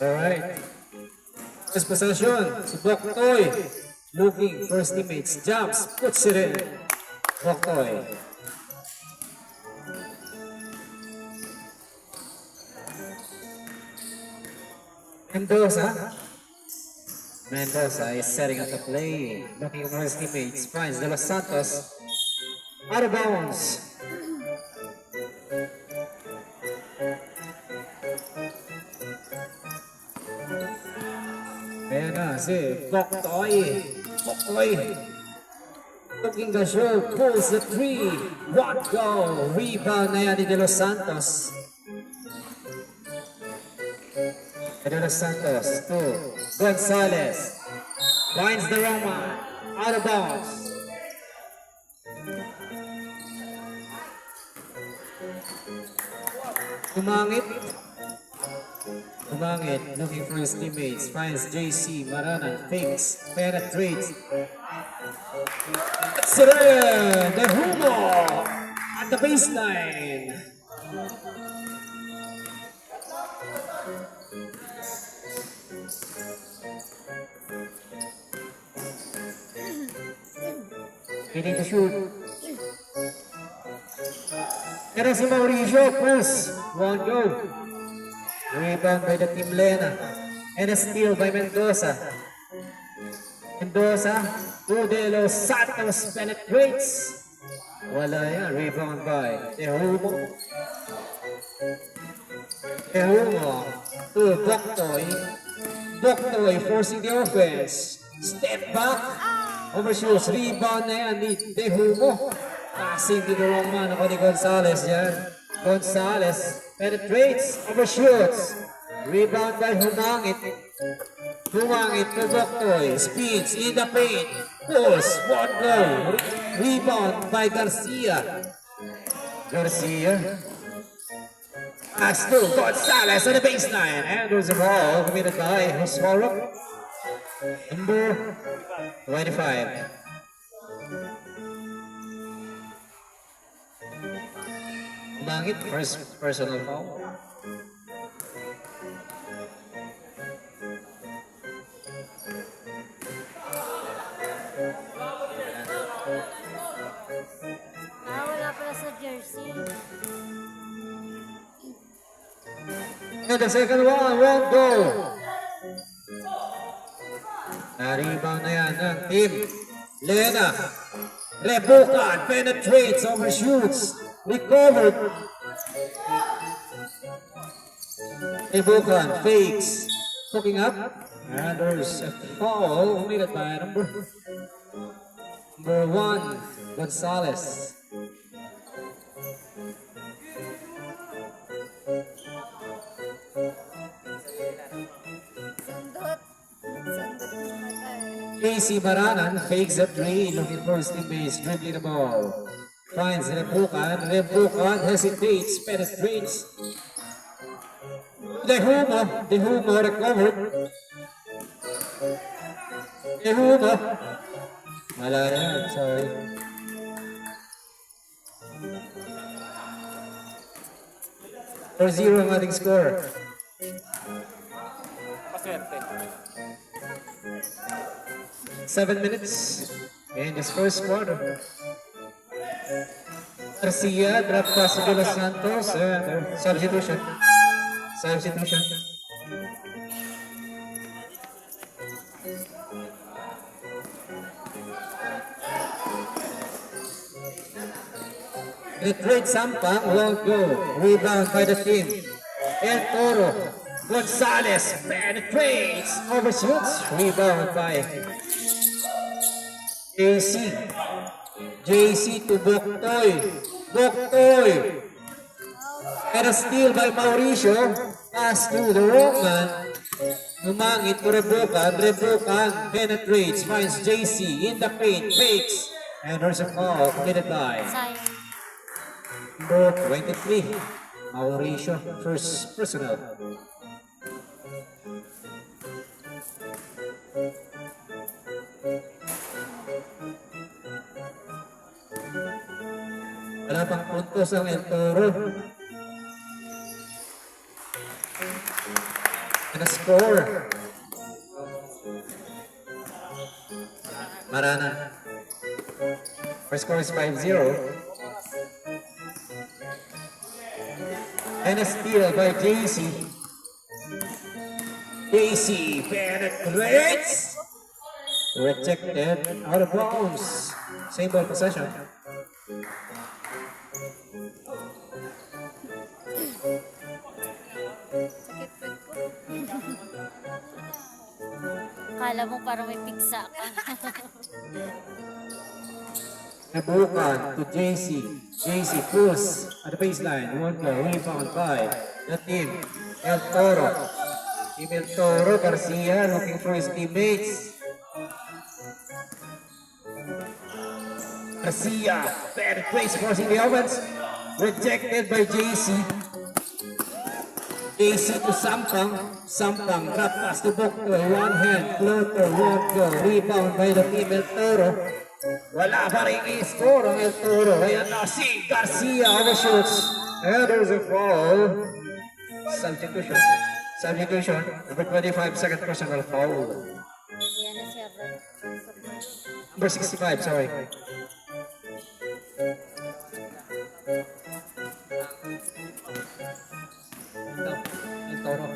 Alright. First possession, si Boktoy. Looking for his teammates. Jumps, puts it in. Boktoy. Mendoza is setting up the play. Looking for his teammates. Finds De Los Santos. Out of bounds. Ayan na si Boktoy. Looking the show, pulls the three. What go? Rebound na yan ni De Los Santos. De Los Santos to Gonzalez. Finds the Roma. Out of bounds. Umangit, looking for his teammates, finds JC, Maranan, fakes, penetrates. Siren, the Humo at the baseline. Ready to shoot. Pero si Mauricio, first, won't go. Rebound by the Team Lena. And a steal by Mendoza. Mendoza to De Los Santos penetrates. Wala yan. Rebound by Tehumo. To Boktoy. Boktoy forcing the offense. Step back. Overshoots. Rebound na yan ni Tehumo. Passing to the wrong man ako ni Gonzalez yan. Gonzalez penetrates, overshoots. Rebound by Humangit. Humangit to Boktoy. Speeds in the paint. Pulls, one goal. Rebound by Garcia. Pass to Gonzalez on the baseline. And there's a ball committed by Hosmoro. Number 25. Humangit, first personal foul. Wala pala sa jersey. And the second one won't go. Na-rebound na yan ng team Lena. Rebukan, penetrates, overshoots. Recovered. Rebukan, fakes. Hooking up. And there's a foul committed by number 1, Gonzalez. Casey Maranan fakes a three, looking for his teammates, dribbling the ball. Finds Rebukan. Rebukan hesitates, penetrates. The Humo recovered. The Humo. Wala yan, sorry. For 0 ang ating score. 7 minutes in this first quarter. Garcia, drop pass to De Los Santos, substitution. The trade Sampang won't go. Rebound by the team. El Toro. Gonzalez penetrates. Overshoots. Rebound by JC to Boktoy. And a steal by Mauricio. Pass to the Roman. Humangit to Rebukan. Rebukan penetrates. Finds JC in the paint. Fakes. And there's a foul committed by number 23. Mauricio, first personal. Wala pang puntos ang El Toro. And a score. Marana. First score is 5-0. And a steal by JC. JC penetrates. Rejected. Out of bounds. Same ball possession. Akala mo parang may pigsa ka. Nabukan to JC. JC pulls at the baseline. One goal. Rebound by the team. El Toro. Team El Toro. Garcia looking for his teammates. Garcia. Bad place forcing the offense. Rejected by JC. JC to Sampang. Sampang. Drop pass to Boktoy. One hand. Floater. One goal. Rebound by the team El Toro. Wala pa rin i-score ang El Toro. Ayan na si Garcia overshoots. And there's a foul. Substitution. Substitution. Number 25, second personal foul. Yan na siya, bro. Number 65, sorry. No, El Toro.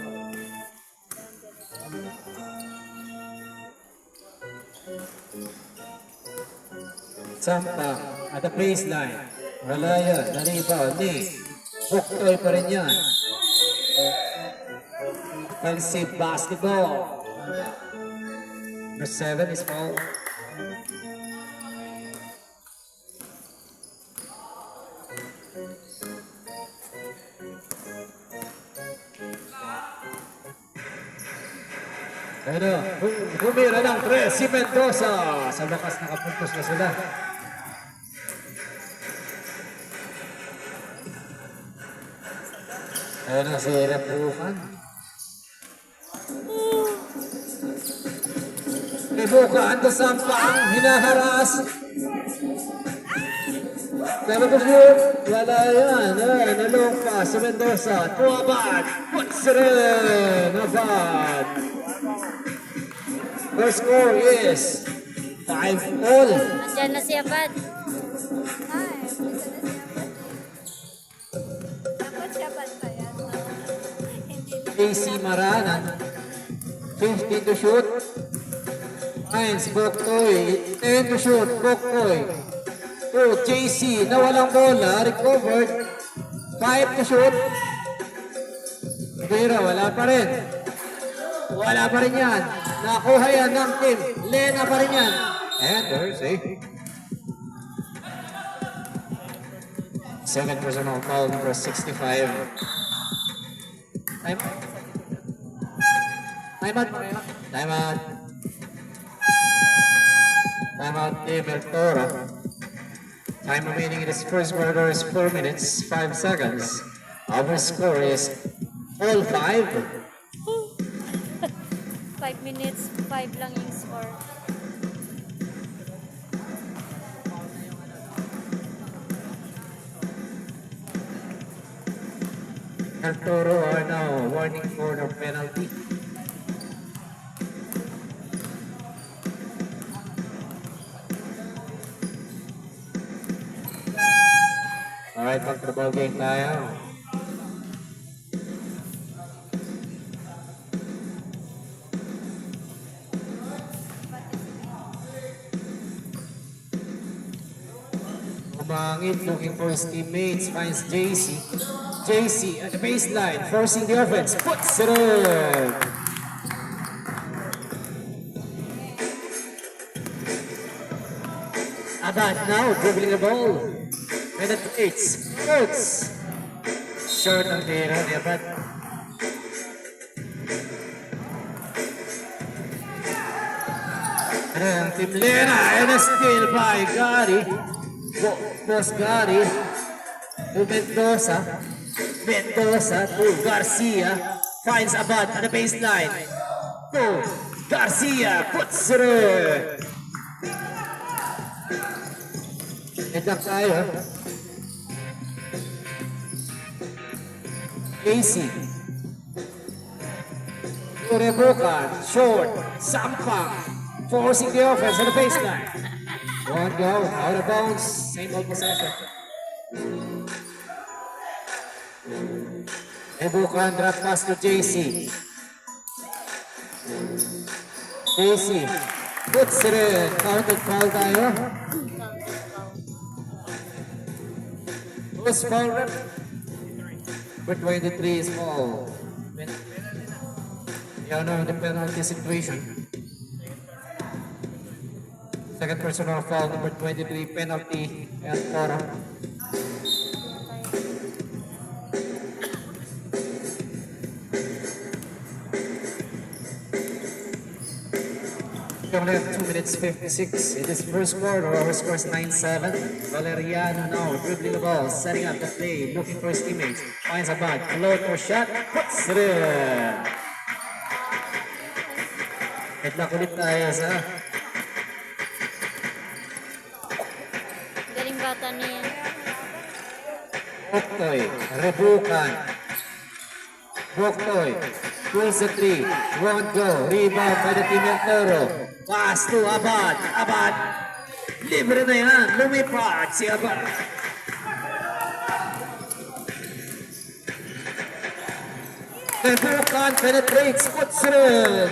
Sampa at the baseline. Wala yan. Na-rebound ni Buktoy pa rin yan. Offensive basketball. Number 7 is foul. Ano, bumira ng 3 si Mendoza. Sa bakas nakapuntos na sila. Ayan na si Rebukan. Rebukan to Sampang, hinaharas. Pero to shoot, wala yan. Nalong pa si Mendoza. Tuwabad, puts it in. Abad. The score is 5-all. Nandiyan na siya, Bad. AC Marana, 15 to shoot. Hines, Boktoy, 10 to shoot, Boktoy. To JC, na walang bola, recovered. 5 to shoot. Pero wala pa rin. Wala pa rin yan. Nakuha yan ng team. Lena pa rin yan. And there's a second personal foul, number 65. Time out. Time out. Time out. Time out, team El Toro. Time remaining in this first quarter is 4 minutes, 5 seconds. Our score is all 5. 5 minutes, 5 lang yung score. El Toro are now warning for the penalty. Alright, back to the ball game tayo. Umangit, looking for his teammates, finds JC. JC at the baseline, forcing the offense, puts it in. Abad now, dribbling the ball. Penetrates, hurts. Short ang tira ni Abad. And Team Lena, and a steal by Gotti. Boss Gotti to Mendoza. Mendoza to Garcia. Finds Abad at the baseline. To Garcia, puts it in. Head up tayo. Casey. Rebukan, short, Sampang, forcing the offense on the baseline. One go, out of bounds, same old possession. Rebukan, drop pass to JC. JC, puts it in, counted foul tayo. Who's foul rep? Number 23 is foul. Yan ang the penalty situation. Second personal foul, number 23, penalty, and Toro. We only have 2 minutes 56 in this first quarter. Our score is 9-7. Valeriano now dribbling the ball, setting up the play, looking for his teammates. Finds a bag, floater shot, puts it in. Headlock ulit tayo sa Galing bata niya. Boktoy, Rebukan. Boktoy, pulls the three, one go, rebound by the team ng Toro. Pass to Abad, Abad. Libre na yan, lumipad si Abad. Rebukan penetrates, puts it in.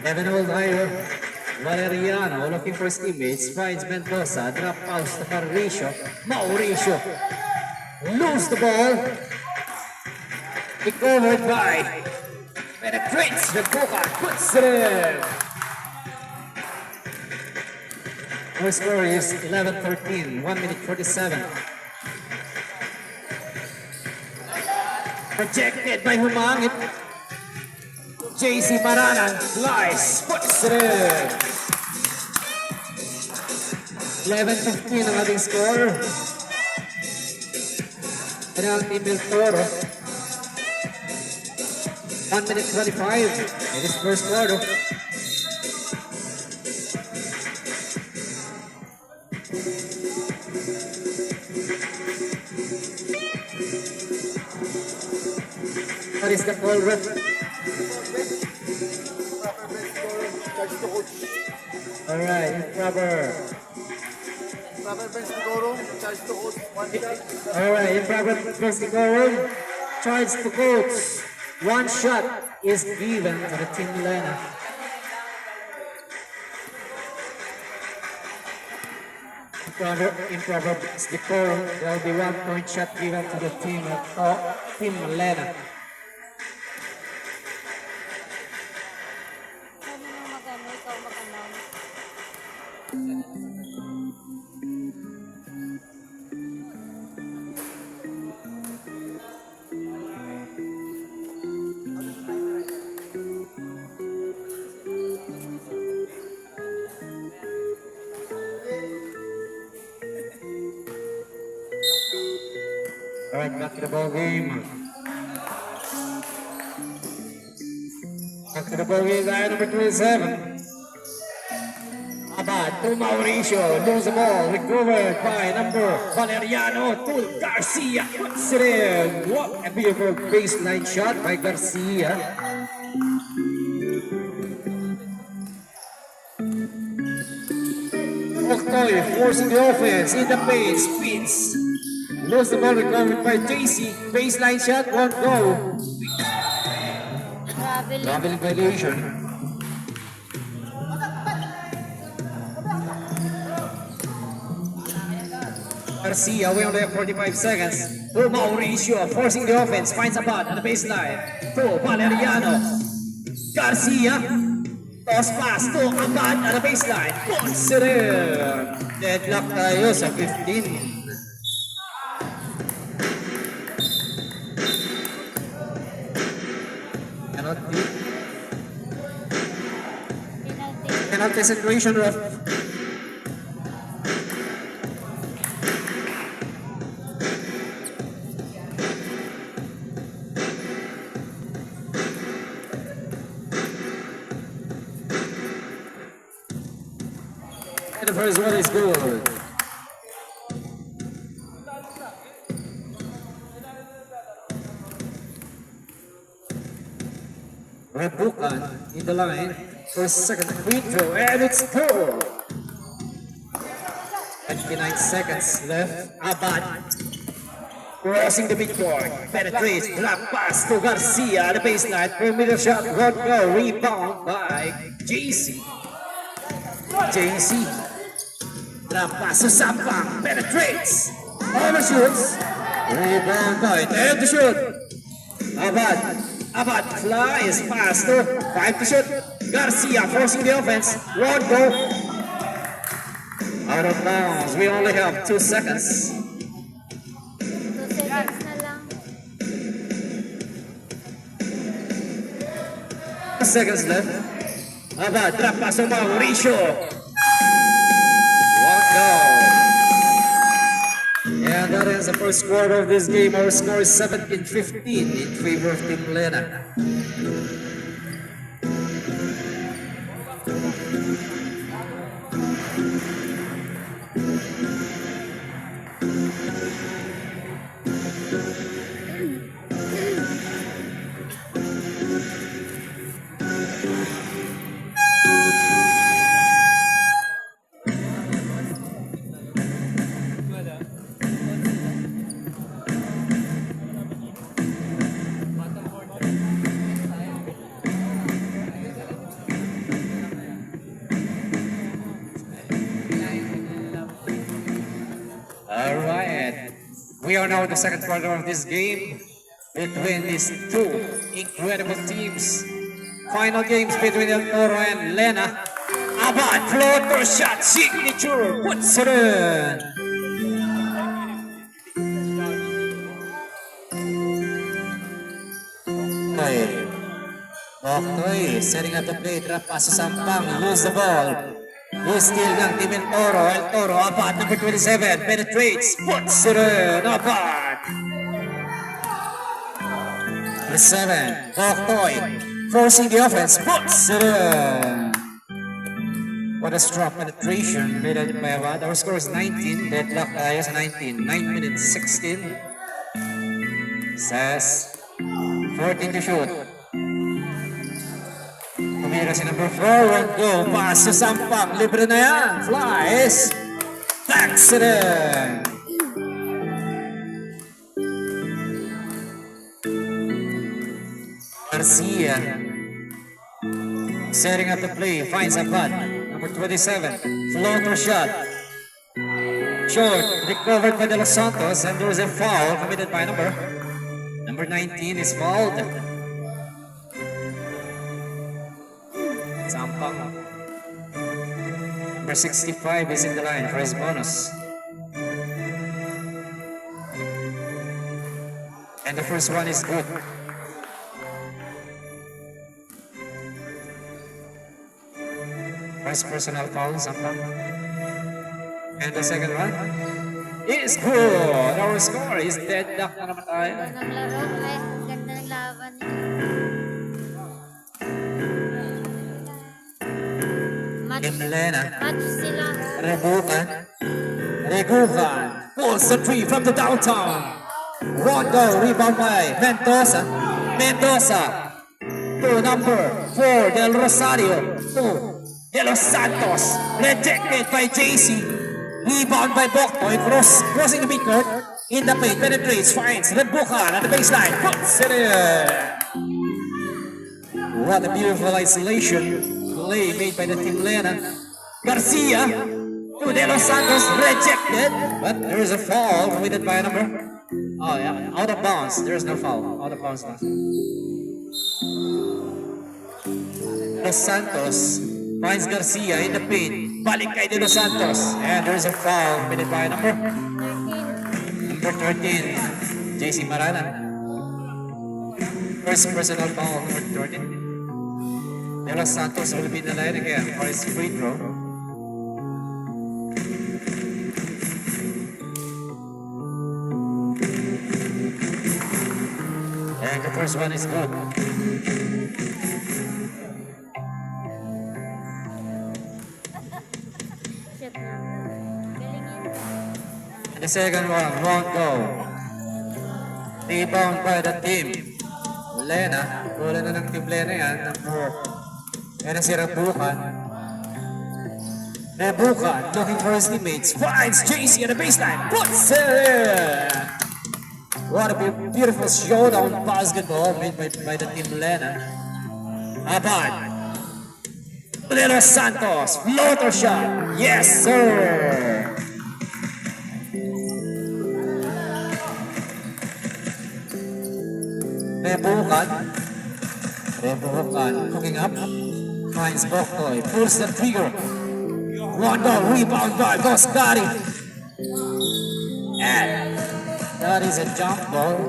Evan Oldhire, Valeriano looking for his teammates, finds Mendoza, drop pass to Mauricio. Mauricio lose the ball. Recovered by penetrates the Boca, puts it in. Our score is 11-13, 1 minute 47. Projected by Humangit. JC Maranan flies, puts it in. 11-15 ang ating score. Penalty Mil Toro. 1 minute 25 in this first quarter. What is the call, ref? Alright, improper. Alright, improper bench decorum. Charge to coach. One shot is given to the team Lena. Improper bench decorum. There will be 1 point shot given to the team Lena. Ano nang magano, ikaw mag-announce. Alright, back to the ball game. Back to the ball game, guy number 27. Abad to Mauricio, lose the ball, recovered by number Valeriano to Garcia. Puts it in. What a beautiful baseline shot by Garcia. Octoy forcing the offense in the paint, spins. Lose the ball, recovered by JC. Baseline shot, one go. Traveling violation. Garcia, we only have 45 seconds. To Mauricio, forcing the offense, finds a bot on the baseline. To Valeriano. Garcia. Toss pass to Abad on the baseline. Puts it in. Deadlock tayo sa 15. Penalty situation, ref. the first one is good. Rebukan in the line for second free throw, and it's good. 29 seconds left. Abad crossing the midcourt, penetrates, drop pass to Garcia, the baseline, perimeter shot, won't go, rebound by JC. JC, drop pass to Sampang, penetrates, overshoots, rebound by, and to shoot. Abad flies fast to 5 to shoot. Garcia forcing the offense, won't go. Out of bounds, we only have 2 seconds. 2 seconds na lang. 2 seconds left. Abad, drop pass to Mauricio. Won't go. And that is the first quarter of this game. Our score is 17-15 in favor of Team Lena. Alright, we are now in the second quarter of this game between these two incredible teams. Final games between El Toro and Lena. Abad, floater shot, signature, puts it in. Okay, setting up the play, drop pass to Sampang, lose the ball. Who's still ng Team El Toro? El Toro, Abad, number 27, penetrates, puts it in, Abad. 27, Boktoy, forcing the offense, puts it in. What a strong penetration made by Abad. Our score is 19, deadlock tayo sa 19, 9 minutes 16. Says, 14 to shoot. Tumira si number 4, won't go, pass to Sampang, libre na yan, flies, backs it in. Garcia, setting up the play, finds Abad, number 27, floater shot, short, recovered by De Los Santos, and there is a foul committed by number 19 is fouled. Sampang. Number 65 is in the line for his bonus. And the first one is good. First personal foul, Sampang. And the second one is good. Our score is deadlock na naman tayo. Ng laro, ay, ang ganda ng laban. Match, Team Lena. match sila. Reguvan pulls the three from the downtown. Rondo, rebound by Mendoza. To number 4, Del Rosario. To De Los Santos. Rejected by JC. Rebound by Boktoy. Crossing the midcourt. In the paint, penetrates, finds Rebukan at the baseline. Puts it in. What a beautiful isolation play made by the Team Lena. Garcia to De Los Santos, rejected, but there is a foul committed by a number. Oh yeah, out of bounds. There is no foul. Out of bounds now. Los Santos finds Garcia in the paint. Balik kay De Los Santos, and there is a foul committed by a number 13, JC Maranan. First personal foul, number 13. De Los Santos will be in the line again for his free throw. And the first one is good. Shit na. In the second round go. Rebound by the team. Lena. Wala na ng team Lena yan. Yan ang si Rebukan. Rebukan looking for his teammates. Finds JC at the baseline. Puts it in. What a beautiful showdown basketball made by the team Lena. Abad. Lena Santos. Floater shot. Yes, sir. Rebukan hooking up. Finds Boktoy. Pulls the trigger. One goal. Rebound by Goskari. And that is a jump ball.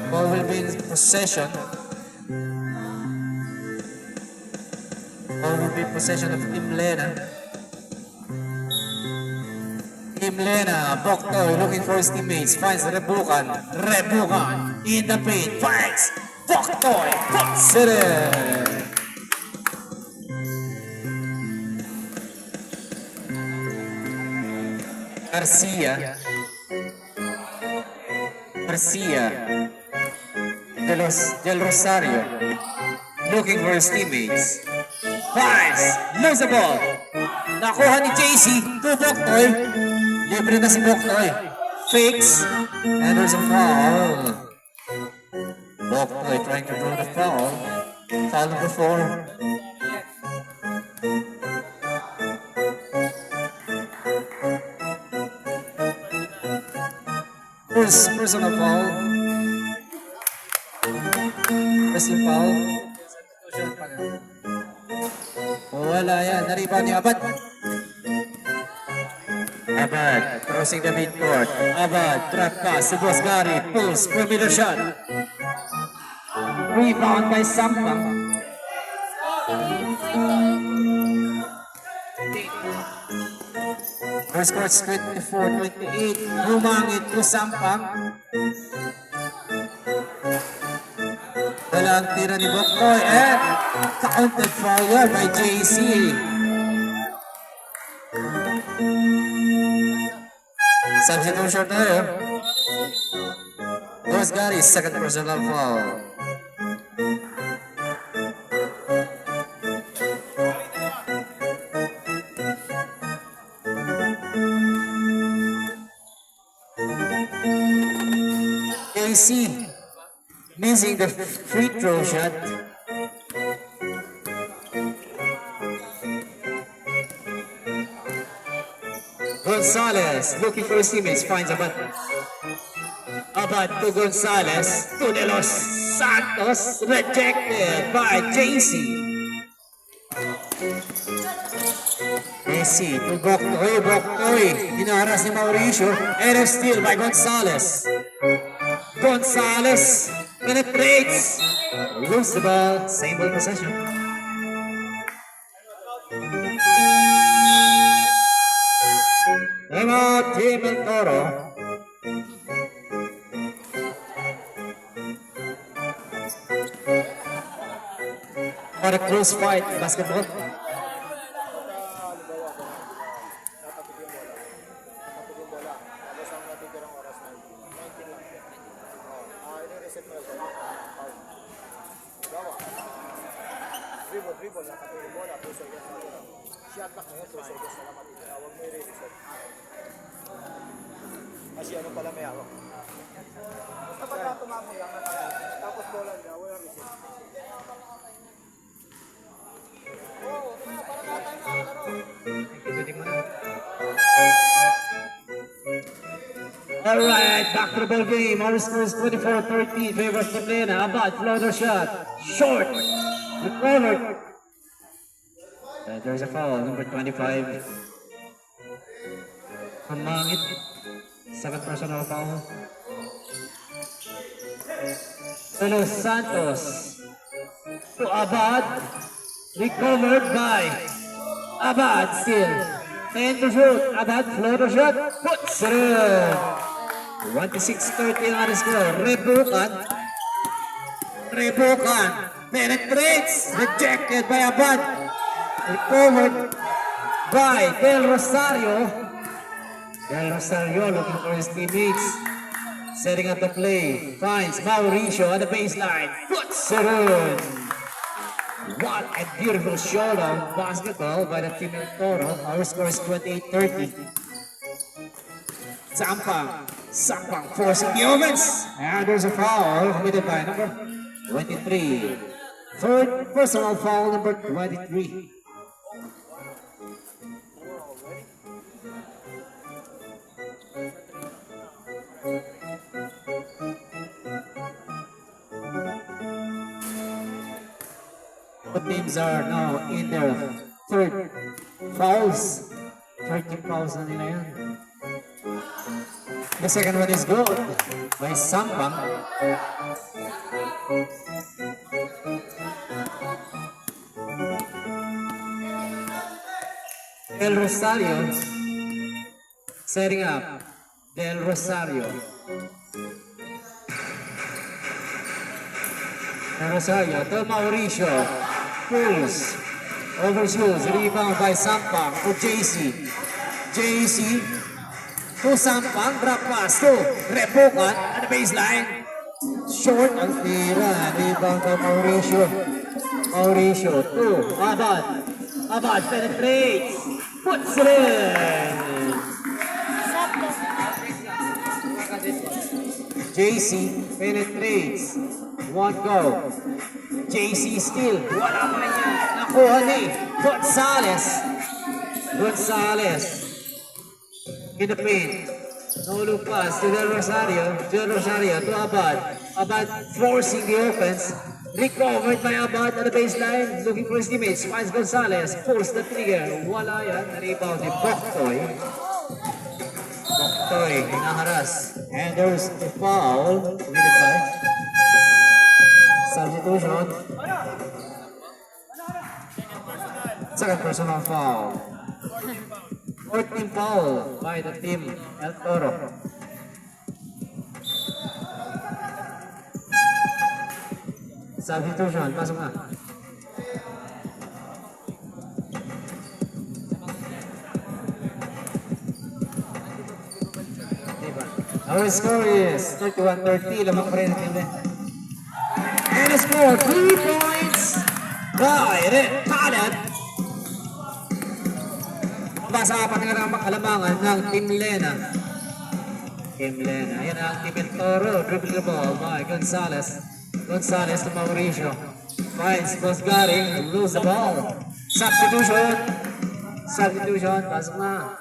Ball will be in possession. Ball will be in possession of Team Lena. Team Lena, Boktoy looking for his teammates, finds Rebukan. Rebukan in the paint, finds Boktoy, puts it in. Garcia Del Rosario looking for his teammates, finds, lose the ball. Nakuha ni JC to Boktoy. Libre na si Boktoy. Fakes. And there's a foul. Boktoy trying to draw the foul. Foul number 4. Personal foul. Personal foul. Wala yan. Naribaw ni Abad. Abad crossing the midcourt. Abad trap pass to Goskari. Pulls perimeter shot. Rebound by Sampang. First court's 24-28. Humangit to Sampang. Wala ang tira ni Boktoy. And counted foul yan by JC. Substitution tayo. Goskari, second personal foul. JC missing the free throw shot. Gonzalez looking for his teammates, finds Abad. Abad to Gonzalez, to De Los Santos, rejected by JC. JC to Boktoy, hinaras ni Mauricio, and a steal by Gonzalez. Gonzalez penetrates, lose the ball, same ball possession. Timeout, Team El Toro. What a close fight, basketball. Dribble, nakatulong bola, puso yung bola. Shot back ngayon, puso yung bola. Huwag mo i-reset. Kasi ano pala may hawak. Basta pagka tumamay ang tapos bola niya, wala reset. Alright, back to the ball game. Our score is 24-13. Favors the Lena. Abad, floater shot. Short. Recovered. And there's a foul, number 25. Humangit. Second personal foul. De Los Santos to Abad. Recovered by Abad still. And to shoot. Abad, floater shot. Puts it in. 26-30 ang score. Rebukan penetrates, rejected by Abad. Recovered by Del Rosario. Del Rosario looking for his teammates. Setting up the play. Finds Mauricio on the baseline. Puts it in. What a beautiful showdown basketball by the team of Toro. Our score is 28-30. Sampang forcing the offense. And there's a foul committed by number 23. Third personal foul, number 23. The teams are now in their third fouls. 13 fouls na nila yan. The second one is good by Sampang. Del Rosario setting up. Del Rosario. Del Rosario to Mauricio. Pulls. Overshoots. Rebound by Sampang to JC. JC to Sampang. Drop pass to Repukan at the baseline. Short ang tira. Rebound by Mauricio. Mauricio to Abad. Abad penetrates. Puts it in. JC penetrates. One go. JC still. Wala pa rin yan. Nakuha ni Gonzales. Gonzales. In the paint. No look pass to Del Rosario. Del Rosario to Abad. Abad forcing the offense. Recovered by Abad at the baseline. Looking for his teammates. Finds Gonzales. Pulls the trigger. Wala yan. Na-rebound ni Boktoy. Boktoy. Hinaharas. And there's a foul. Committed by substitution. Second personal foul. 14 foul by the team El Toro. Substitution, pasok na. Diba? Our score is 31-30. Lamang pa rin ang team. And the score, 3 points by Red Talent. Basapan nga ng makalamangan ng Team Lena. Team Lena. Ayan ang Team El Toro. Dribble the ball by Gonzales. Gonzales to Mauricio. Finds Bosgaring. Lose the ball. Substitution. Substitution. Pasok na.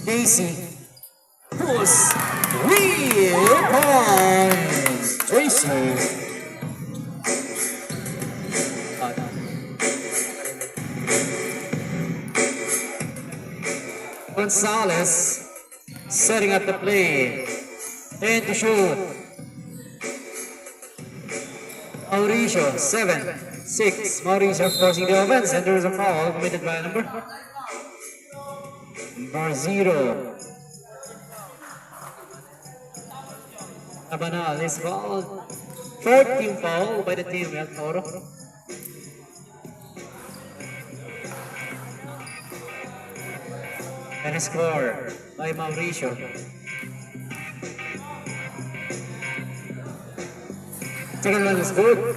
Casey pulls real points. Tracy. Gonzales setting up the play. And to shoot. Mauricio, 7-6. Mauricio forcing the offense, and there is a foul committed by number 0. Abanal is fouled. 14 foul by the team El Toro. And a score by Mauricio. Second one is good.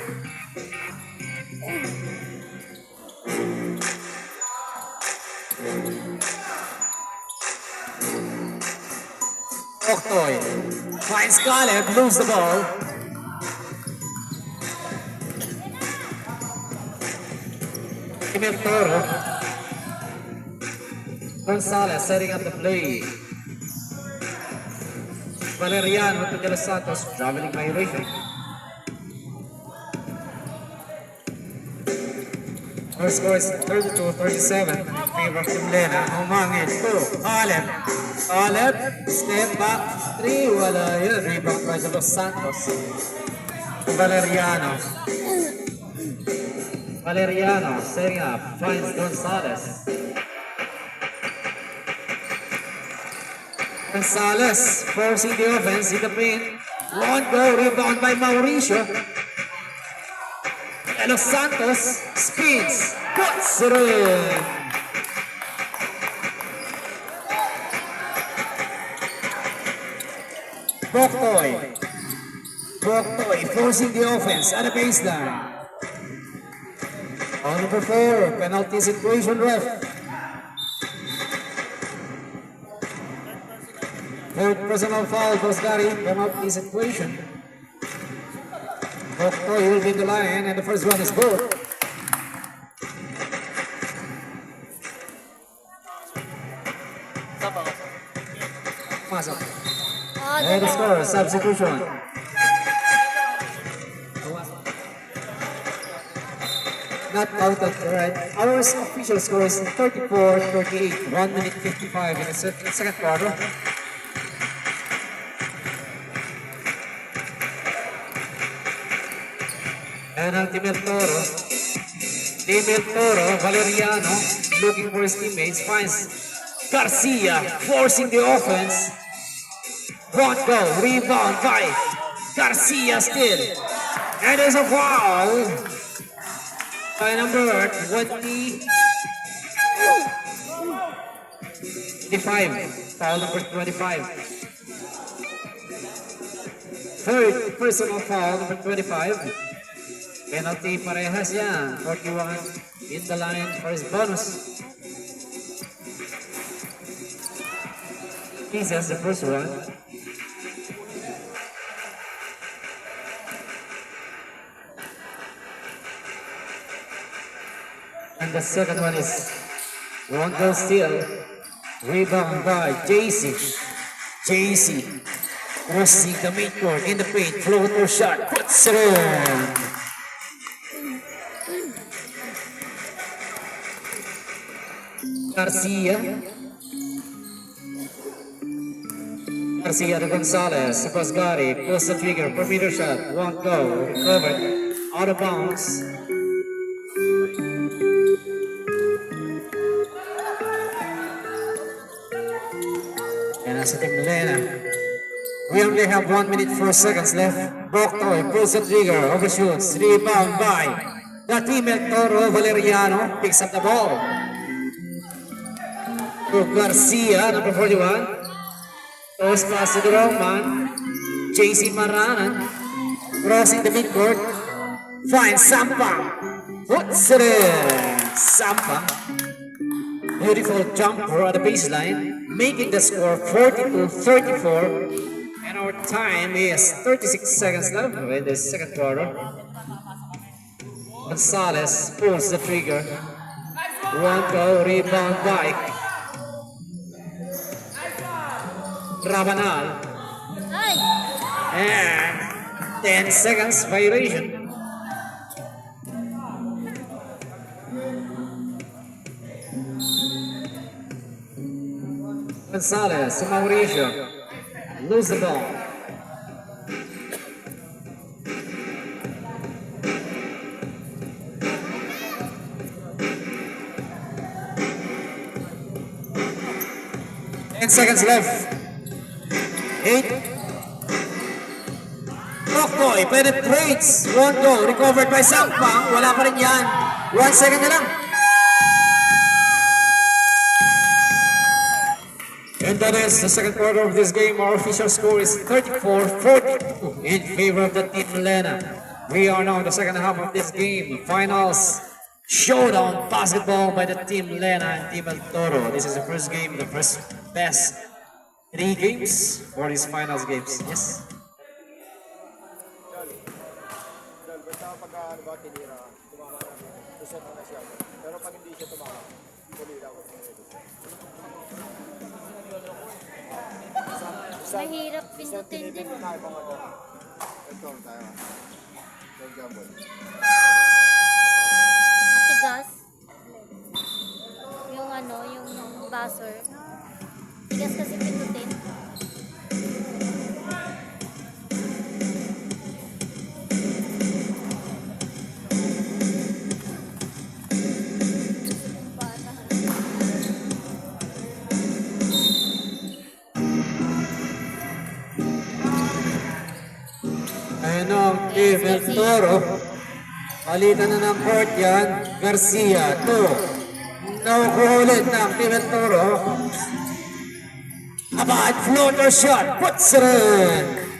Boktoy finds Caleb, lose the ball. Team El Toro. Gonzales setting up the play. Valeriano to De Los Santos, traveling violation. Our score is 32-37 in favor of Team Lena. Humangin to Caleb. Caleb, step back, 3, wala yun. Rebound by De Los Santos. Valeriano. Valeriano setting up, finds Gonzalez. Gonzalez forcing the offense in the paint. Won't go, rebound by Mauricio. And Los Santos spins, puts it in. Boktoy forcing the offense at the baseline. On number 4, penalty situation ref. Third personal foul, Bosgari, penalty situation. Boktoy will be in the line, and the first one is good. Pasok. Oh, And the score, substitution. Not out of the right. Our official score is 34-38, 1 minute 55 in the second quarter. Penalty Del Toro. Del Toro, Valeriano, looking for his teammates, finds Garcia, forcing the offense. Won't go, rebound by Garcia still. And there's a foul by number 25. Foul number 25. Third personal foul, number 25. Penalty parehas yan. 41 in the line for his bonus. He's the first one. And the second one is won't go still. Rebound by JC. JC crossing the midcourt in the paint. Floater shot. Puts it in. Garcia to Gonzalez. Bosgari pulls the trigger. Perimeter shot. Won't go. Recovered. Out of bounds. And as a team Lena, we only have 1 minute 4 seconds left. Boktoy pulls the trigger, overshoots, rebound by the team El Toro. Valeriano picks up the ball. To Garcia, number 41. Toss pass to the wrong man. JC Maranan crossing the midcourt. Finds Sampa. Puts it in. Sampa. Beautiful jumper at the baseline, making the score 42-34. And our time is 36 seconds left in the second quarter. Gonzalez pulls the trigger. One go, rebound by Rabanal. Ay! And 10 seconds violation. Gonzalez to Mauricio. Lose the ball. Ten seconds left. 8. Boktoy penetrates. Won't go. Recovered by Sampang. Wala pa rin yan. 1 second na lang. And that is the second quarter of this game. Our official score is 34-42 in favor of the team Lena. We are now in the second half of this game. Finals showdown basketball by the team Lena and team El Toro. This is the first game, the first best 3 games for these finals games. Yes. Basta pag ano ba, tinira, tumama na, reset na siya. Pero pag hindi siya tumama, tuloy lang ako. Mahirap pindutin din. Tayo pa nga to. Ito, tayo. Don't gamble. Matigas. Yung ano, yung buzzer. Tigas kasi pindutin. Ayan ang Team El Toro. Palitan na ng court yan. Garcia, 2. Nakukulit ng Team El Toro. Abad, floater shot. Puts it in.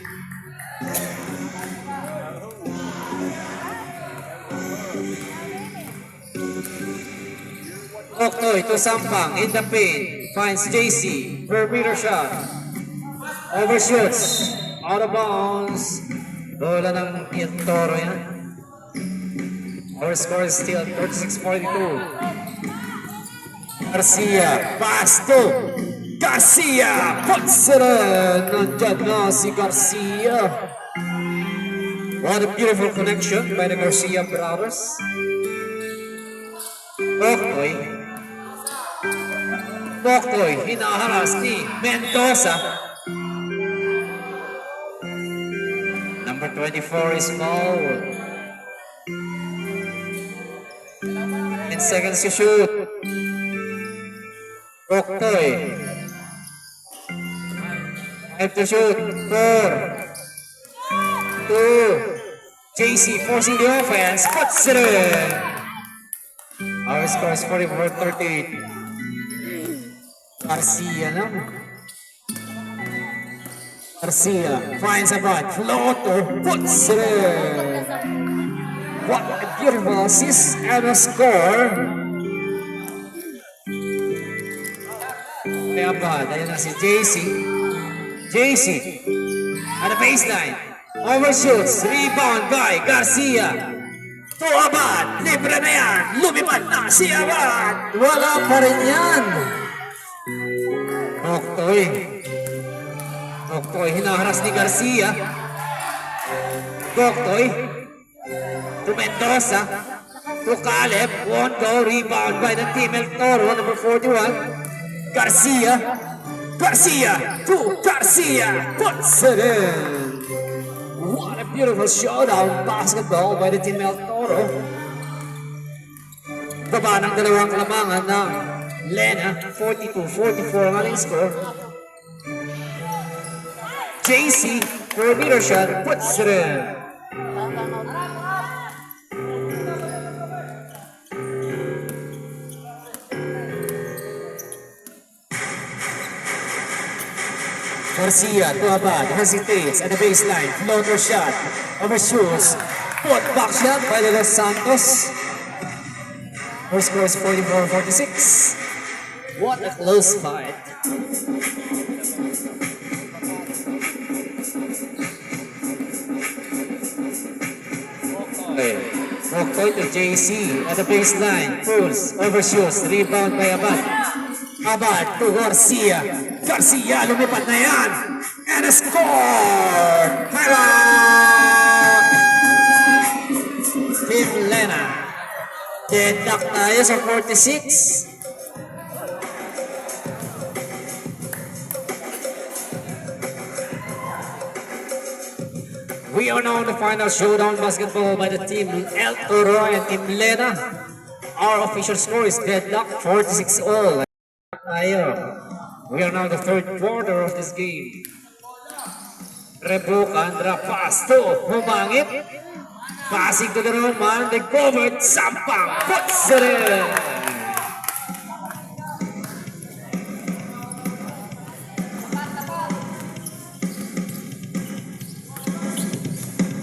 Oktoy to Sampang in the paint. Finds JC. Perimeter shot. Overshoots. Out of bounds. Bola ng El Toro yan. Our score is still 36-42. Garcia. Pass to Garcia. Puts it in. Nandyan na si Garcia. What a beautiful connection by the Garcia brothers. Oktoy, hinaharas ni Mendoza. Number 24 is fouled. 10 seconds to shoot. Oktoy. 5 to shoot. 4. 2. JC forcing the offense. Puts it in. Our score is 44-38. Garcia, no? Garcia finds a butt. Floater. Puts it in. What a beautiful assist and a score. Kaya ba, dahil na si JC. JC at the baseline. Overshoots. Rebound by Garcia. To Abad. Libre na yan. Lumipad na si Abad. Wala pa rin yan. Oktoy. Oktoy, hinaharas ni Garcia. Oktoy. To Mendoza. To Caleb. Won't go. Rebound by the team El Toro. Number 41. Garcia. Garcia. To Garcia. Puts it in. What a beautiful showdown basketball by the team El Toro. Baba ng dalawang kalamangan ng Lena. 42-44 ang aling score. JC, perimeter shot, puts it in. Garcia to Abad, hesitates at the baseline, floater shot, overshoots, put back shot by the Los Santos. Her score is 44-46. What a close fight. Oktoy to JC at the baseline, pulls, overshoots, rebound by Abad. Abad to Garcia. Garcia, lumipat na yan. And a score! Timeout! Team Lena. Deduct tayo sa 46. We are now in the final showdown basketball by the team El Toro and Team Lena. Our official score is deadlock 46-all. We are now in the third quarter of this game. Rebukan, drop pass to Humangit. Passing to the Roman, they covered, Sampang, puts it in.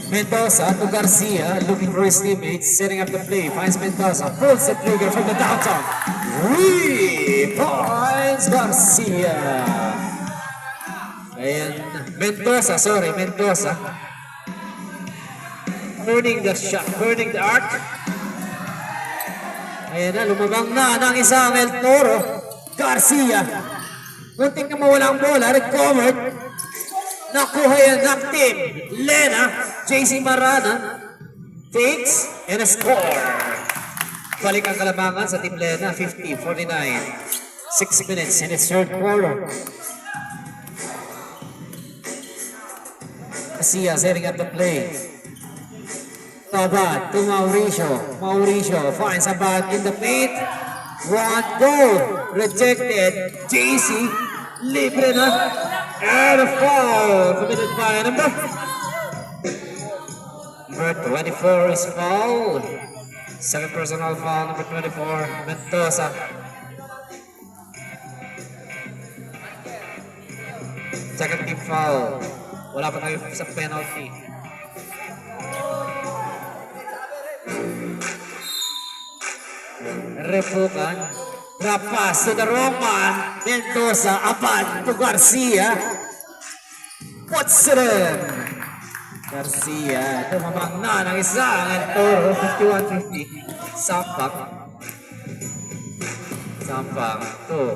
Mendoza to Garcia, looking for his teammates, setting up the play, finds Mendoza, pulls the trigger from the downtown. Finds Garcia. And Mendoza. Burning the shot, burning the arc. Ayan na, lumabang na ng isang El Toro. Garcia. Munting na mawala ang bola, recovered. Nakuha yan ng team Lena. JC Marana takes and a score. Balik ang kalamangan sa team Lena, 50-49. 6 minutes in its third quarter. Garcia setting up the play. Abad to Mauricio. Mauricio finds Abad in the paint. One goal. Rejected. JC. Libre na. And a foul committed by number Number 24 is foul. Second personal foul, number 24, Mendoza. Second team foul. Wala pa tayo sa penalty. Refukan. Drop pass to the wrong man. Mendoza, Abad to Garcia. Puts it in. Garcia, tumamang na ng isang and Toro, 51-50. Sampak. Sampak to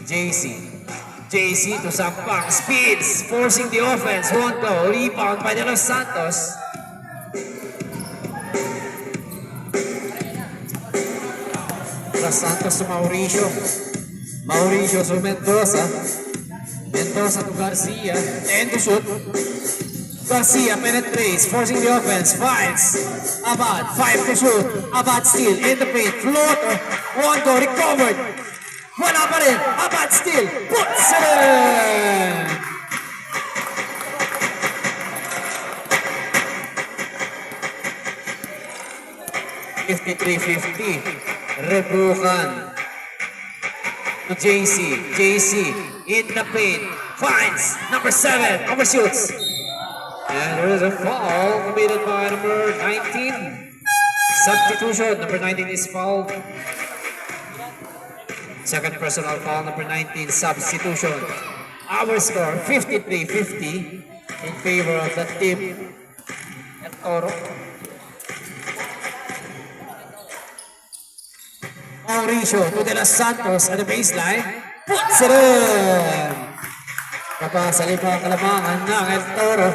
JC. JC to Sampak. Speeds, forcing the offense. Won't go. Rebound by De Los Santos. Los Santos to Mauricio. Mauricio to Mendoza. Mendoza to Garcia. And to shoot. Garcia penetrates, forcing the offense. Finds Abad. 5 to shoot. Abad still in the paint. Floater. Won't go. Recovered. Wala pa rin. Abad still. Puts it in. $53-50. Rebukan to JC. JC in the paint. Finds number 7. Overshoots. And there is a foul committed by number 19. Substitution. Number 19 is fouled. Second personal foul, number 19, substitution. Our score, 53-50 in favor of the team. El Toro. Mauricio to De Los Santos at the baseline. Puts it in! Kapasali pa ang kalamangan ng El Toro.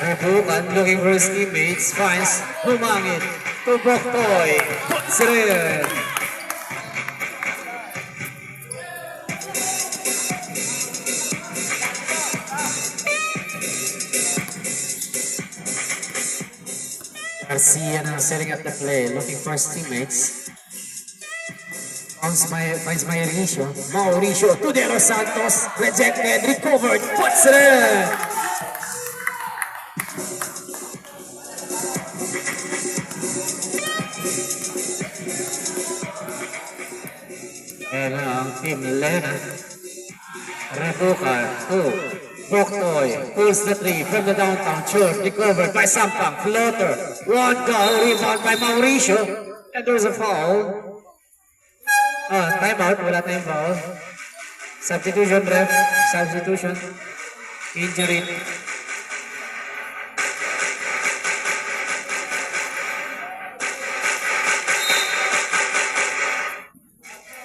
Rebukan looking for his teammates. Finds Humangit to Boktoy. Puts it in! Garcia now setting up the play, looking for his teammates. Finds Mauricio. Mauricio to De Los Santos. Rejected, recovered, puts it in! And ang team Lena. Rebukan to Boktoy. Pulls the three from the downtown. Short, recovered by Sampang. Floater. One goal, rebound by Mauricio. And there's a foul. Timeout. Wala tayong foul. Substitution, ref. Substitution. Injury.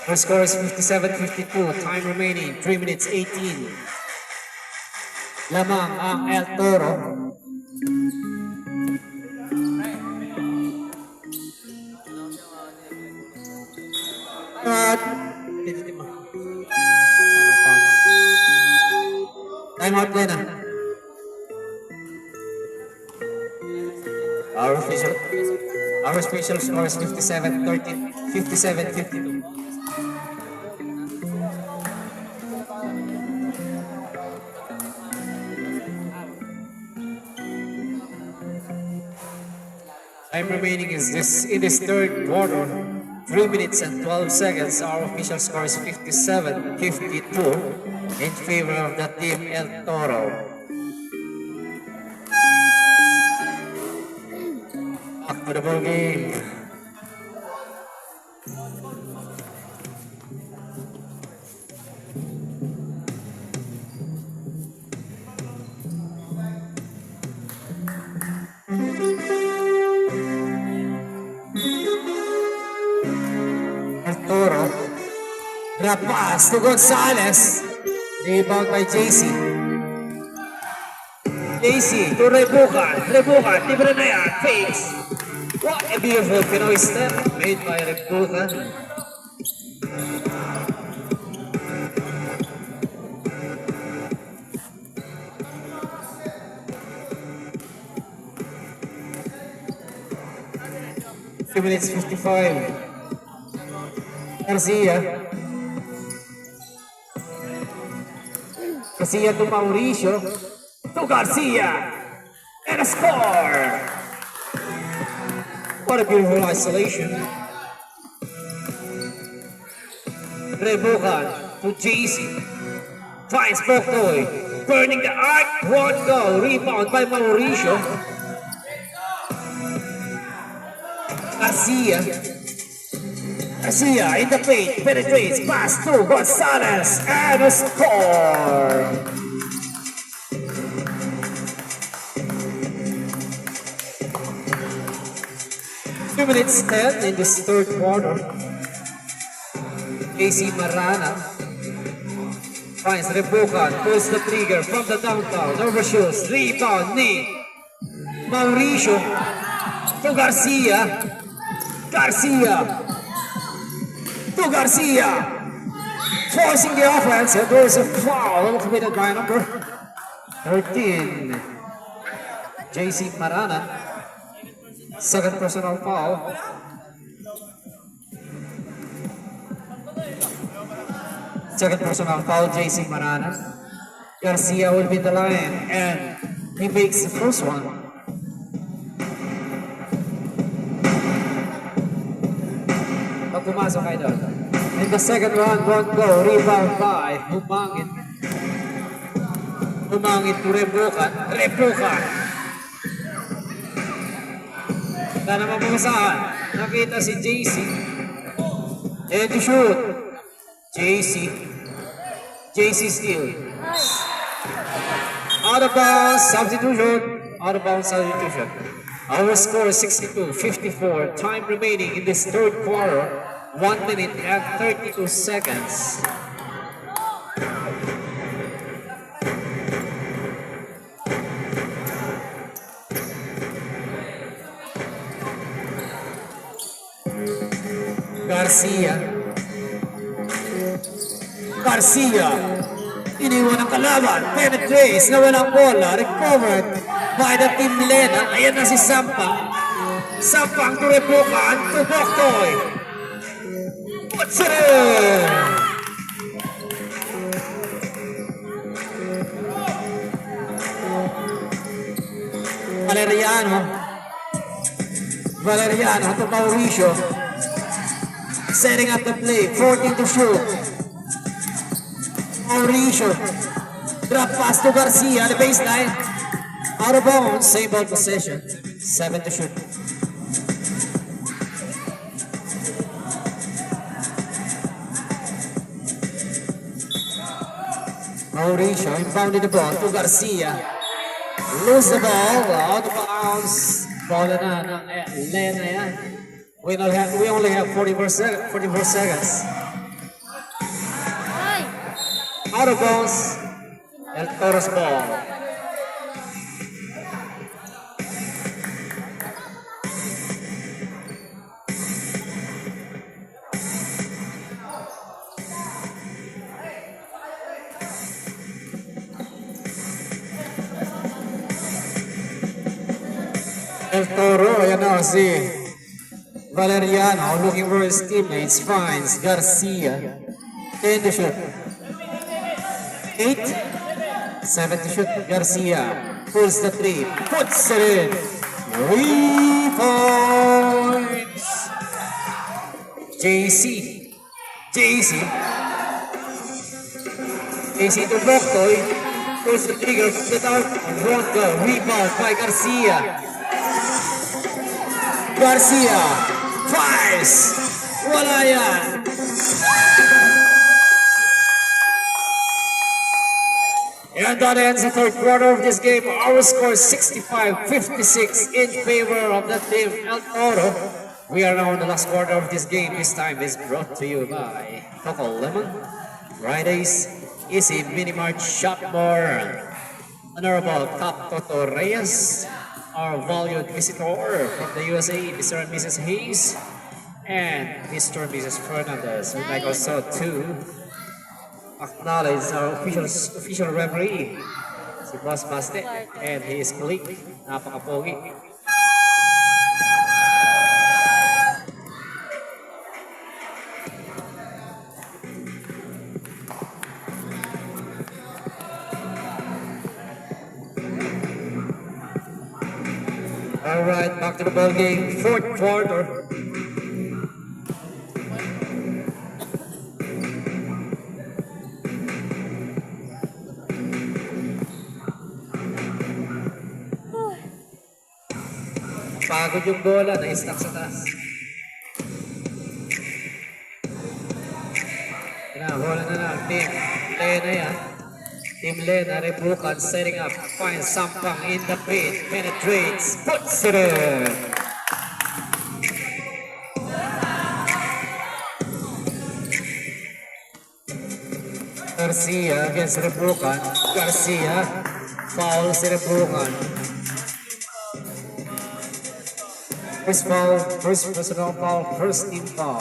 Our score is 57-52. Time remaining, 3 minutes 18. Lamang ang El Toro. Time out din ah. Our official score is 57-30, 57-52. Time remaining is in this third quarter, 3 minutes and 12 seconds. Our official score is 57-52 in favor of the team El Toro. Back to the ball game. Drop pass to Gonzalez. Rebound by JC. JC to Rebukan. Rebukan, libre na yan. Fakes. What a beautiful Pinoy step made by Rebukan. Two minutes 55. Garcia. Garcia to Mauricio. To Garcia. And a score! What a beautiful isolation. Rebukan to JC. Finds Boktoy. Burning the arc. One goal. Rebound by Mauricio. Garcia. Garcia in the paint. Penetrates. Pass to Gonzalez. And a score! 2 minutes 10 in this third quarter. AC Marana finds Rebukan, pulls the trigger from the downtown, overshoots, rebound, knee. Mauricio to Garcia. Garcia to Garcia. Forcing the offense, and there is a foul committed by number 13. JC Marana. Second personal foul. Second personal foul, JC Marana. Garcia will be the line, and he makes the first one. Pag pumasok kayo doon. In the second round, one goal, rebound by Humangit. Humangit to Rebukan. Rebukan. Wala naman pumasahan. Nakita si JC. And to shoot. JC. JC steal. Out of bounds, substitution. Out of bounds, substitution. Our score is 62-54. Time remaining in this third quarter. 1 minute and 32 seconds. Garcia. Garcia. Iniwan ang kalaban. Penetrates na walang bola. Recovered by the team Lena. Ayan na si Sampang. Sampang to Rebukan to Boktoy. Puts it in! Valeriano to Mauricio. Setting up the play, 14 to shoot. Mauricio. Drop pass to Garcia, the baseline. Out of bounds, same ball possession. 7 to shoot. Mauricio impounded the ball to Garcia. Lose the ball, out of bounds. Ball na ng Lena yan. We only have 44 seconds. Out of bounds. El Toro's ball. El Toro, ayan na si Valeriano looking for his teammates, finds Garcia. 10 to shoot. 8. 7 to shoot. Garcia pulls the 3, puts it in. 3 points. JC to Boktoy. Pulls the trigger, get out, won't go. Rebound by Garcia. Garcia fires. Wala yan. And that ends the third quarter of this game. Our score is 65-56 in favor of the team El Toro. We are now in the last quarter of this game. This time is brought to you by Coco Lemon, Fridays, Easy Minimart Shop More, Honorable Cap Toto Reyes, our valued visitor from the USA, Mr. and Mrs. Hayes, and Mr. and Mrs. Fernandez. We'd like also to acknowledge our official referee, si Boss Baste, and his colleague, napaka-pogi. All right, back to the ball game. Fourth quarter. Pagod yung bola, na-stuck sa taas. Bola na lang, Team Lena yan. Team Lena, Rebukan, setting up, finds Sampang in the paint, penetrates, puts it in. Garcia against Rebukan. Garcia, foul si Rebukan. First foul, first personal foul, first team foul.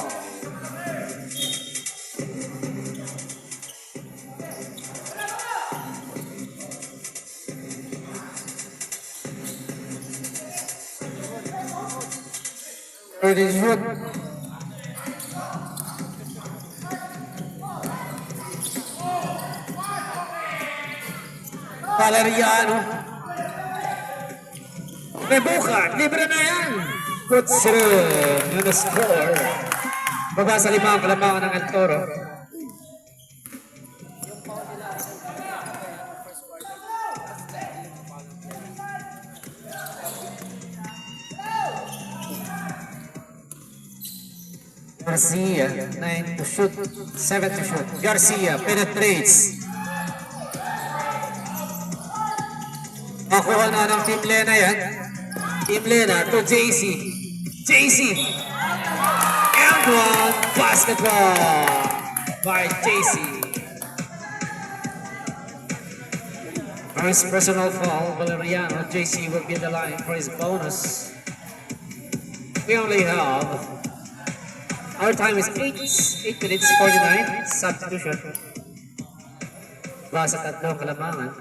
Third is shoot. Valeriano. Rebukan, libre na yan. Puts it in the score. Baba sa limang kalamangan ng El Toro. Garcia, 9 to shoot, 7 to shoot. Garcia penetrates. Makuha na ng Team Lena yan. Team Lena to JC. JC. And one basketball by JC. First personal foul, Valeriano. JC will be in the line for his bonus. We only have, our time is 8 minutes 49. Substitution. Basa tatlong kalamangan.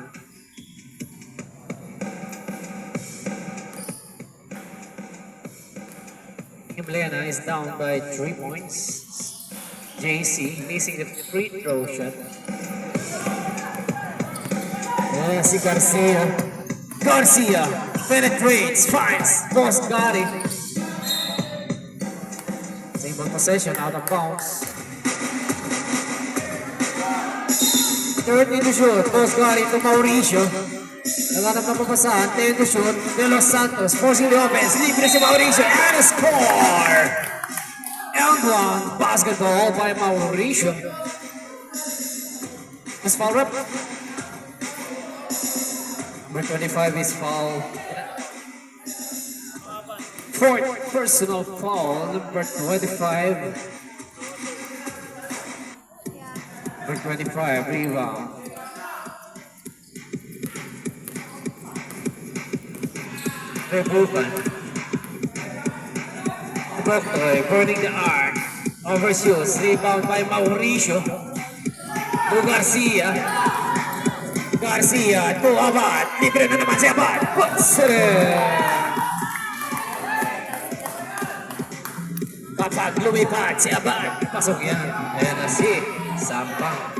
Team Lena is down by 3 points. JC missing the free throw shot. Si Garcia. Garcia penetrates, finds, post got it. Same possession, out of bounds. Third in the shoot, post got it to Mauricio. Naganap na papasahan, 10 to shoot, De Los Santos, forcing the offense, libre si Mauricio, and a score! And one basketball by Mauricio. Is foul rep? Number 25 is foul. Fourth personal foul, number 25. Number 25, rebound. Rebukan. Boktoy burning the arc. Overshoots. Rebound by Mauricio. To Garcia. Garcia to Abad. Libre na naman si Abad. Kapag lumipad si Abad. Pasok yan. Ayan na si Sampang.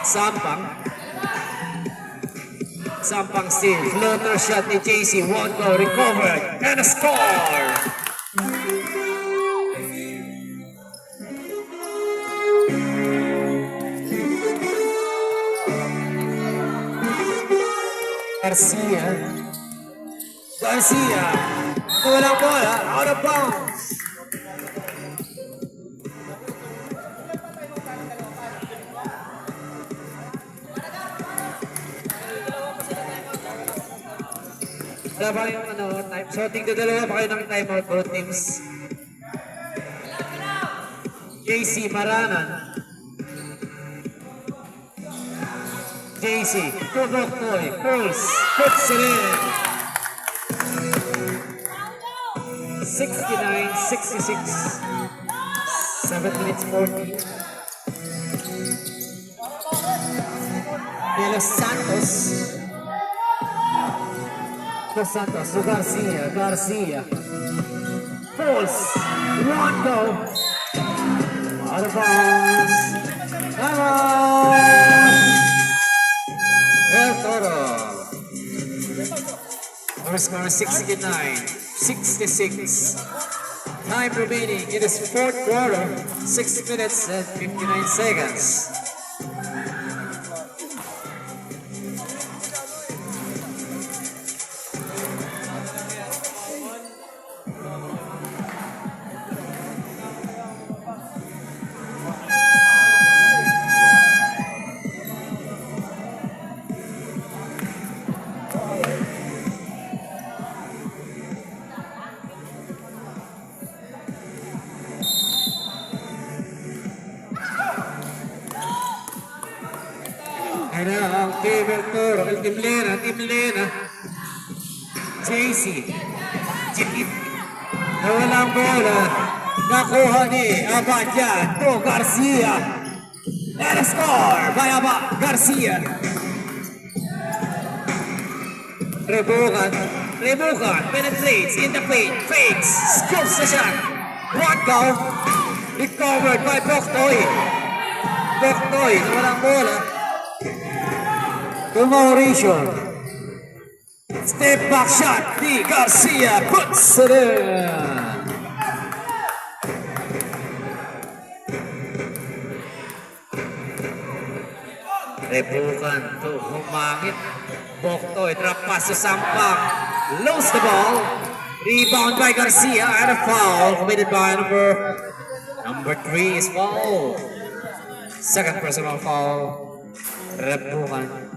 Sampang. Sampang steal, floater shot ni JC, won't go, recovered, and a score! Garcia. Garcia. Walang bola, out of bounds. Wala ba yung time? So, tingnan dalawa pa kayo ng timeout for teams. JC Maranan. JC, to Boktoy, pulls, puts it in. 69-66. 7 minutes 40. De Los Santos. Dos Santos to Garcia. Garcia pulls. One go. Out of bounds. Come on. El Toro. Number Our score is 69-66. Time remaining in this fourth quarter, 6 minutes and 59 seconds. Ano ang Team Arturo, ang Team Lena. JC. Nawala ang bola. Nakuha ni Abadja to Garcia. And a score by Abad Garcia. Rebukan, penetrates in the paint, fakes, scoops the shot. One goal, recovered by Boktoy. Nawala ang bola. To Mauricio. Step back shot. Di Garcia puts it in. Rebukan to humangit. Boktoy drop pass to Sampang. Lose the ball. Rebound by Garcia and a foul committed by number 3 is foul. Second personal foul. Rebukan.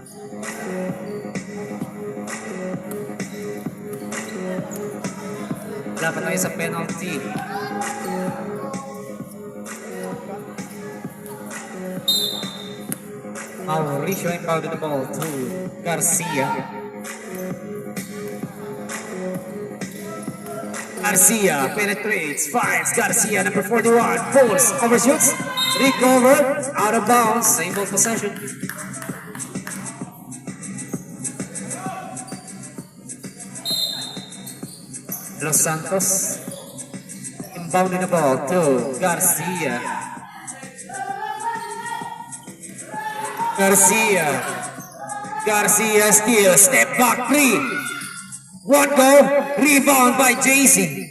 Dapat tayo sa penalty. Mauricio impounded the ball to Garcia. Garcia penetrates, finds Garcia, number 41, pulls, overshoots, recovered, out of bounds, same ball possession. Los Santos inbounding the ball to Garcia. Garcia steal, step back 3. One goal, rebound by JC.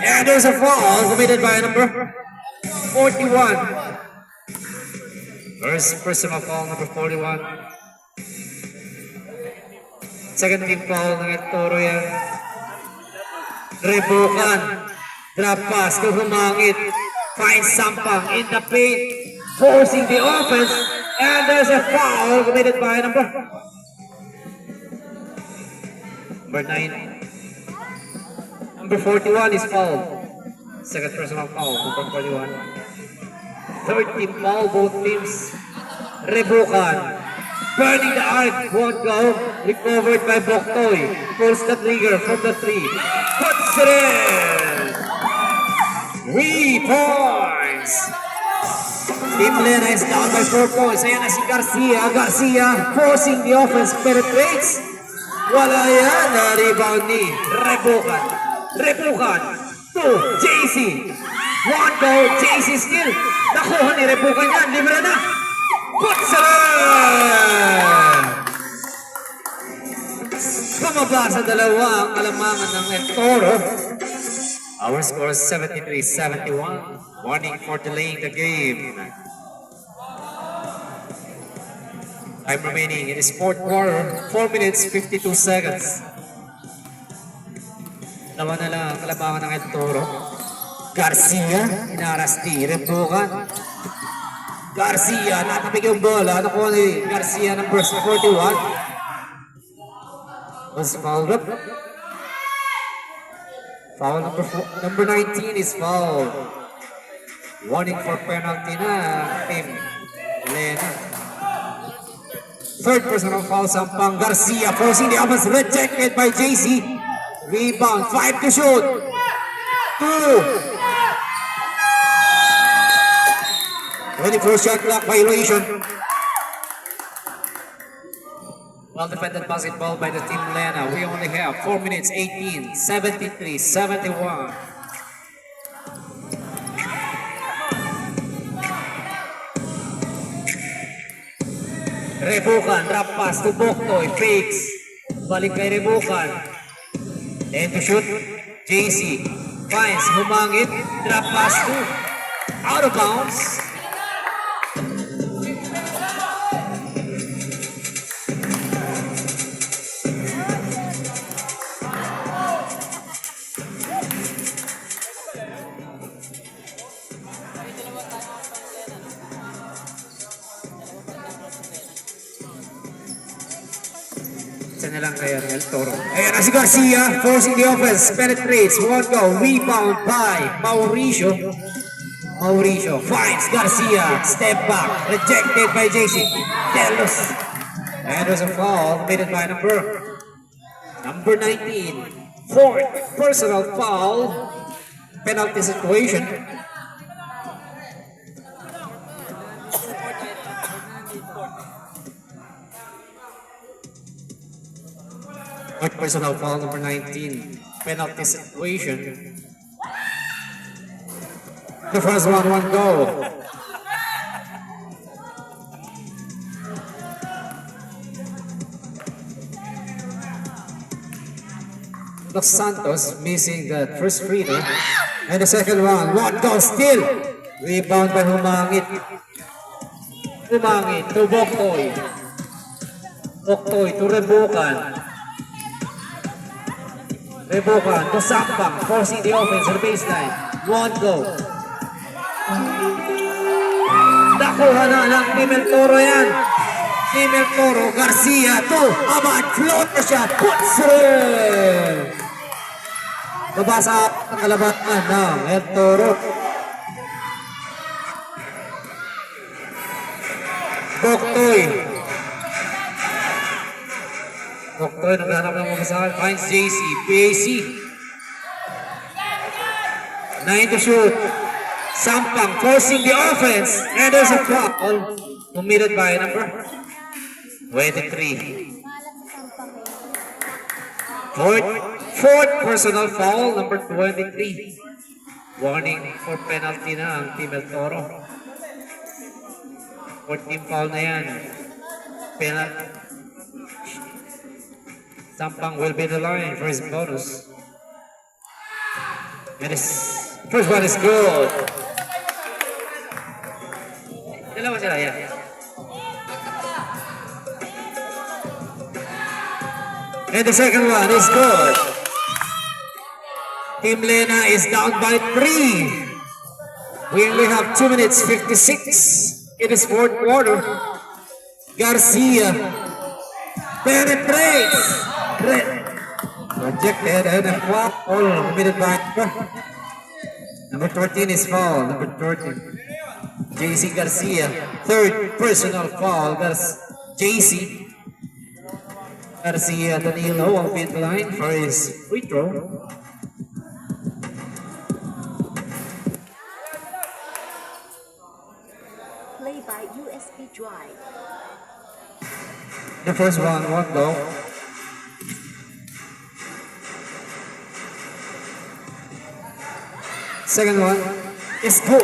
And there's a foul committed by number 41. First personal foul, number 41. Second team foul ng Arturo yan. Rebukan. Drop pass to humangit. Finds Sampang in the paint. Forcing the offense. And there's a foul committed by number 9. Number 41 is fouled. Second personal foul, number 41. Third team foul, both teams. Rebukan. Burning the arc, won't go. Recovered by Boktoy. Pulls the trigger from the 3. Puts it in! 3 points! Team Lena is down by 4 points. Ayan na si Garcia forcing the offense. Penetrates. Wala yan. Na-rebound ni Rebukan to JC. One goal. JC still. Nakuha ni Rebukan yan. Libre na. Puts it in! Bumaba sa dalawang alamangan ng Arturo. Our score is 73-71. Warning for delaying the game. Time remaining in this fourth quarter, 4 minutes, 52 seconds. Dalawa na lang ang kalabangan ng Arturo. Garcia, inaras ni Rebukan. Garcia, natabig yung bola. Nakuha ni Garcia ng verse 41. Was fouled up. Foul number 19 is fouled. Warning for penalty na Team Lena. Third personal foul, Sampang. Garcia forcing the offense, rejected by JC. Rebound, 5 to shoot. 2. 24 shot clock violation. Well defended basketball by the Team Lena. We only have 4 minutes, 18, 73, 71. Rebukan, drop pass to Boktoy, fakes. Balik kay Rebukan. And to shoot, JC. Finds, humangit, drop pass to out of bounds. Isa na lang kaya El Toro. Ayan na si Garcia, forcing the offense, penetrates, won't go, rebound by Mauricio. Mauricio finds Garcia, step back, rejected by JC. Delos. And there's a foul committed by number 19. Fourth personal foul, penalty situation. Fourth personal foul, number 19. Penalty situation. The first one goal. Los Santos missing the first free throw. And the second one goal still. Rebound by Humangit. Humangit to Boktoy. Boktoy to Rebukan. Rebukan to Sampang, forcing the offense to the baseline. One goal. Nakuha na ng Team El Toro yan. Team El Toro, Garcia to Abad, floater shot, puts it! Nabasa ang kalabatan ng El Toro. Boktoy. Boktoy, naghanap ng mabasahan, finds JC, PAC. 9 to shoot. Sampang forcing the offense. And there's a foul committed by number 23. Fourth personal foul, number 23. Warning for penalty na ang Team El Toro. 14 foul na yan. Penalty. Sampang will be the line for his bonus. And his first one is good. Dalawa sila, yan. And the second one is good. Team Lena is down by 3. We only have 2 minutes 56 in this fourth quarter. Garcia penetrates. Rejected and a foul committed by number 13 is foul. Number 13. JC Garcia. Third personal foul. That's JC. Garcia Danilo will be in the line for his free throw. Play by USB Drive. The first one won't go. Second one is good.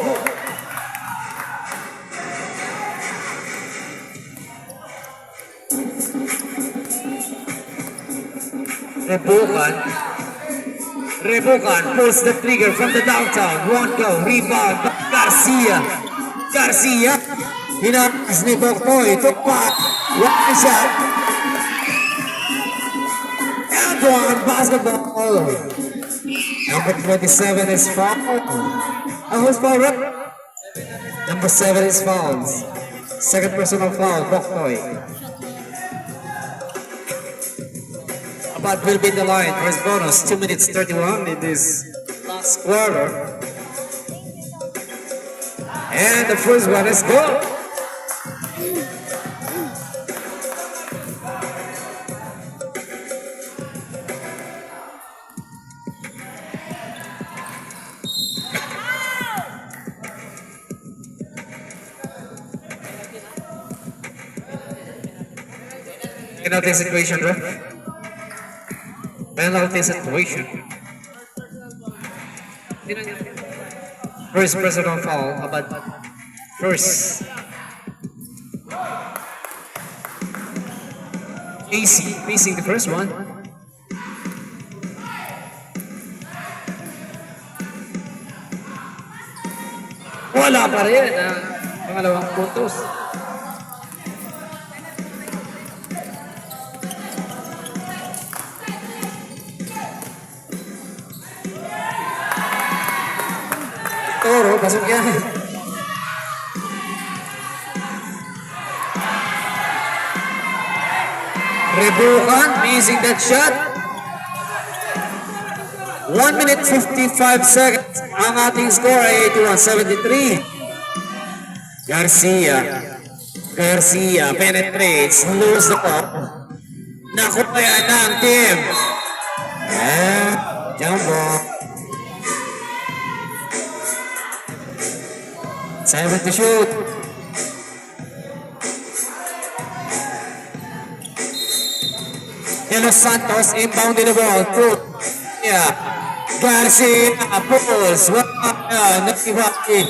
Rebukan pulls the trigger from the downtown. Won't go. Rebound. Garcia. Hinapas ni Boktoy. Took back. One shot. And one basketball. Number 27 is fouled. Who's fouled? Number 7 is fouled. Second personal foul, Boktoy. Abad will be in the line for his bonus. 2 minutes 31 in this last quarter. And the first one is good. Penalty situation, ref. Penalty situation. First personal foul, Abad. First. AC facing the first one. Wala pa rin ang pangalawang puntos. Toro, pasok yan. Rebukan, missing that shot. 1 minute 55 seconds. Ang ating score ay 81-73. Garcia penetrates, lose the ball. Nakuha ng team. Jumbo. 7 to shoot. De Los Santos inbounding the ball. Garcia pulls. Nakiwaki.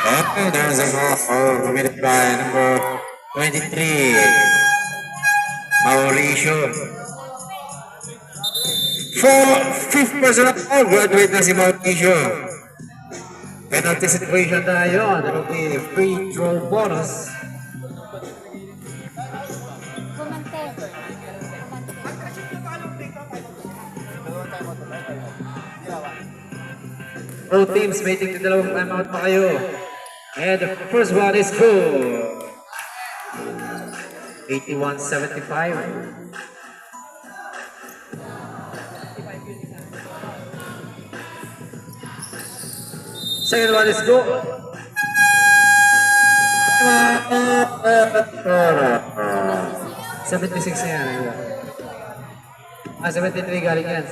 And there's a ball committed by number 23. Mauricio. Fifth person of all, graduate na si Mauricio. Penalty situation tayo. There will be a free throw bonus. Both teams may take the dalawang timeout pa kayo. And the first one is good. 81-75. Second one is good. 76 na yan. 73 galing yan.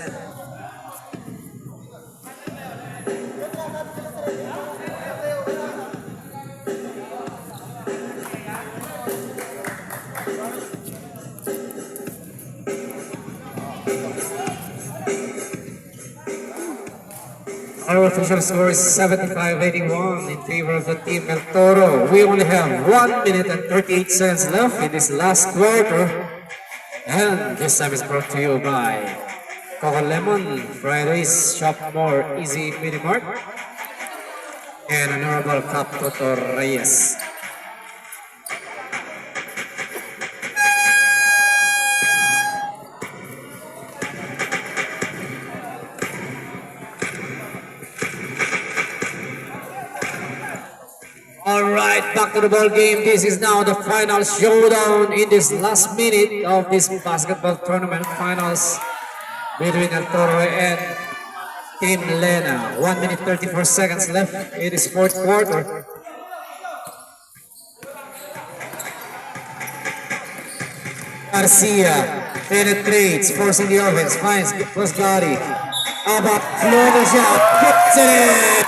Our official score is 75-81 in favor of the team El Toro. We only have 1 minute and 38 seconds left in this last quarter. And this time is brought to you by Coca Lemon, Fridays, Shop More, Easy Mini Mart, and Honorable Cap Toto Reyes. Alright, back to the ball game. This is now the final showdown in this last minute of this basketball tournament finals between El Toro and Team Lena. 1 minute 34 seconds left in this fourth quarter. Garcia penetrates, forcing the offense, finds Rosgari. About floater shot, gets it!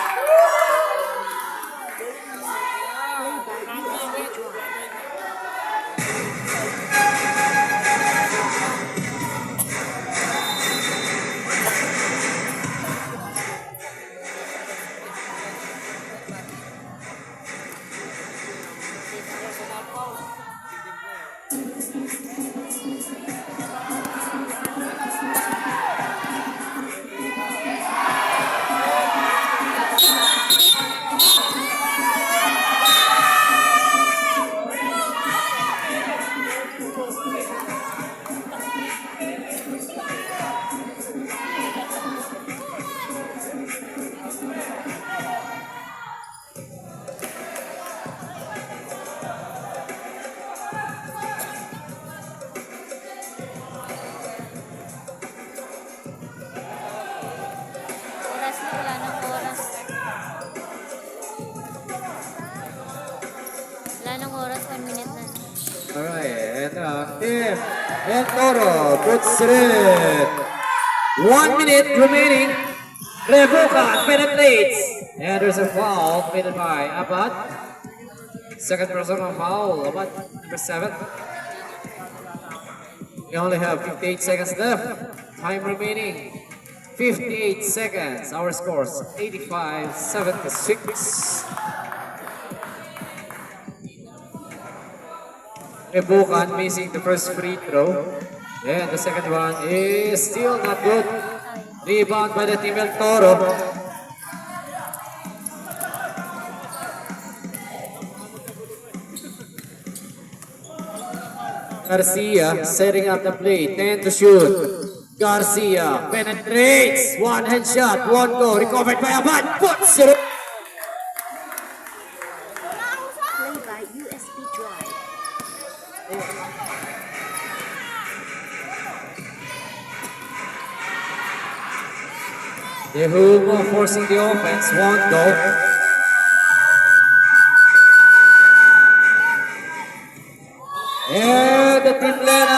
Alright, and Team El Toro puts it in. 1 minute remaining. Rebuka penetrates. And there's a foul committed by Abad. Second personal foul, Abad, number 7. We only have 58 seconds left. Time remaining 58 seconds. Our scores 85-76. Rebukan missing the first free throw. And the second one is still not good. Rebound by the team El Toro. Garcia setting up the play. 10 to shoot. Garcia penetrates. One hand shot. One go. Recovered by Abad. Puts it. Play by USB Drive. Dehumo forcing the offense. One go. And the team leader